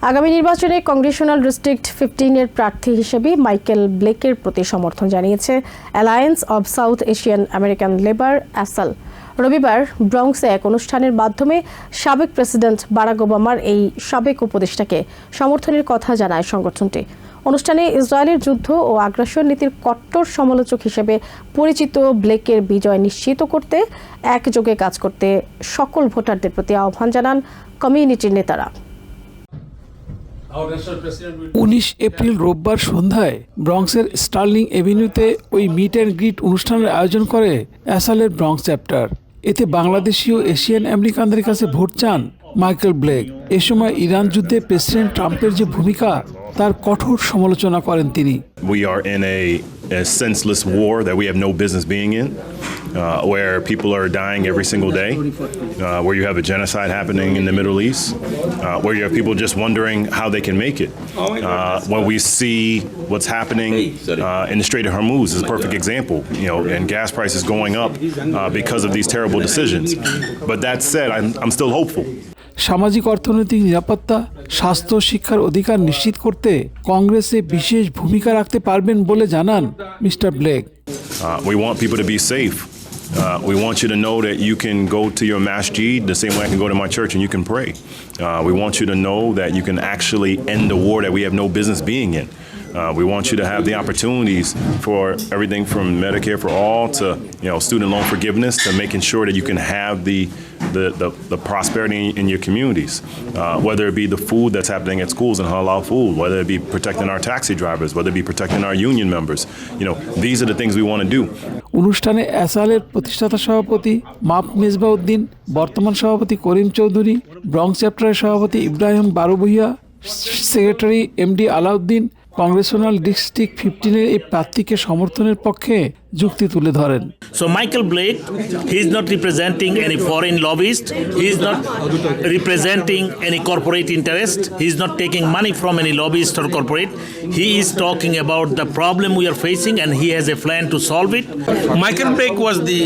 আগামী নির্বাচনে Congressional district 15-এর প্রার্থী হিসেবে মাইকেল ব্লেকের প্রতি সমর্থন জানিয়েছে alliance of South Asian American labour ASAAL. রবিবার ব্রঙ্কসে এক অনুষ্ঠানের মাধ্যমে সাবেক প্রেসিডেন্ট বারাক ওবামার এই সাবেক উপদেষ্টাকে সমর্থনের কথা জানায় সংগঠনটি। অনুষ্ঠানে ইসরায়েলের যুদ্ধ ও আগ্রাসন নীতির কট্টর সমালোচক হিসেবে পরিচিত ব্লেকের বিজয় নিশ্চিত করতে একযোগে কাজ করতে সকল ভোটারদের প্রতি আহ্বান জানান কমিউনিটির নেতারা। 19 এপ্রিল রোববার সন্ধ্যায় ব্রঙ্কসের স্টার্লিং এভিনিউতে ওই মিট অ্যান্ড গ্রিট অনুষ্ঠানের আয়োজন করে অ্যাসালের ব্রঙ্কস চ্যাপ্টার। এতে বাংলাদেশি ও এশিয়ান আমেরিকানদের কাছে ভোট চান মাইকেল ব্লেক। এ সময় ইরান যুদ্ধে প্রেসিডেন্ট ট্রাম্পের যে ভূমিকা তার কঠোর সমালোচনা করেন তিনি। We are in a senseless war that we have no business being in, where people are dying every single day, where you have a genocide happening in the Middle East, where you have people just wondering how they can make it. When we see what's happening in the Strait of Hormuz is a perfect example, and gas prices going up because of these terrible decisions. But that said, I'm still hopeful. সামাজিক অর্থনৈতিক নিরাপত্তা, স্বাস্থ্য, শিক্ষার অধিকার নিশ্চিত করতে কংগ্রেসে বিশেষ ভূমিকা রাখতে পারবেন বলে জানান mister Blake. We want people to be safe. We want you to know that you can go to your masjid the same way I can go to my church and you can pray. We want you to know that you can actually end the war that we have no business being in. We want you to have the opportunities for everything from Medicare for all to student loan forgiveness to making sure that you can have the prosperity in your communities, whether it be the food that's happening at schools and halal food, whether it be protecting our taxi drivers, whether it be protecting our union members. These are the things we want to do. অনুষ্ঠানে অ্যাসালের প্রতিষ্ঠাতা সভাপতি মাপ মেজবাউদ্দিন, বর্তমান সভাপতি Karim Chowdhury, Bronx চ্যাপ্টারের সভাপতি Ibrahim Barobhuiyan, secretary MD Alauddin congressional district 15-এর এই প্রার্থীকে সমর্থনের পক্ষে যুক্তি তুলে ধরেন। So Michael Blake, he is not representing any foreign lobbyist. He is not representing any corporate interest. He is not taking money from any lobbyist or corporate. He is talking about the problem we are facing and he has a plan to solve it. Michael Blake was the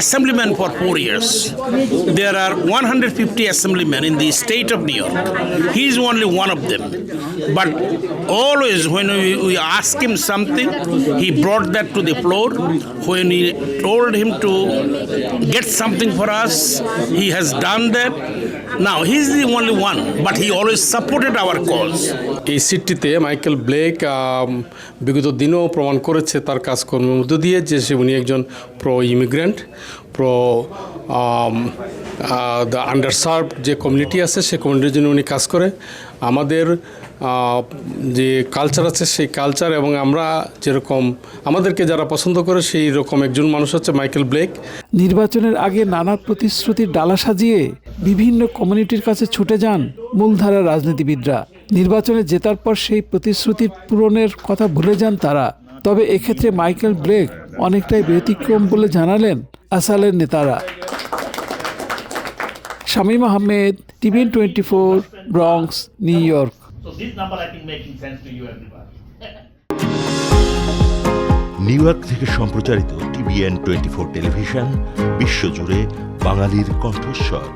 assemblyman for 4 years. There are 150 assemblymen in the state of New York. He is only one of them. But always when we ask him something, he brought that to the floor. When we told him to get something for us, he has done that. Now he is the only one, but he always supported our cause. এই সিটটিতে Michael Blake বিগত দিনেও প্রমাণ করেছে তার কাজকর্মের মধ্য দিয়ে যে উনি একজন প্রো ইমিগ্রেন্ট, প্রো দ্য আন্ডারসার্ভড যে কমিউনিটি আছে সেই কমিউনিটির জন্য উনি কাজ করে। আমাদের যে কালচার আছে সেই কালচার এবং আমরা যেরকম আমাদেরকে যারা পছন্দ করে সেই রকম একজন মানুষ হচ্ছে মাইকেল ব্লেক। নির্বাচনের আগে নানা প্রতিশ্রুতির ডালা সাজিয়ে বিভিন্ন কমিউনিটির কাছে ছুটে যান মূলধারার রাজনীতিবিদরা। নির্বাচনে জেতার পর সেই প্রতিশ্রুতির পূরণের কথা ভুলে যান তারা। তবে এক্ষেত্রে মাইকেল ব্লেক অনেকটাই ব্যতিক্রম বলে জানালেন আসালের নেতারা। Shamim Ahmed, TVN 24, Bronx, new York. So this number I think making sense to you everybody. New York থেকে সম্প্রচারিত TVN 24 টেলিভিশন বিশ্বজুড়ে বাঙালির কণ্ঠস্বর।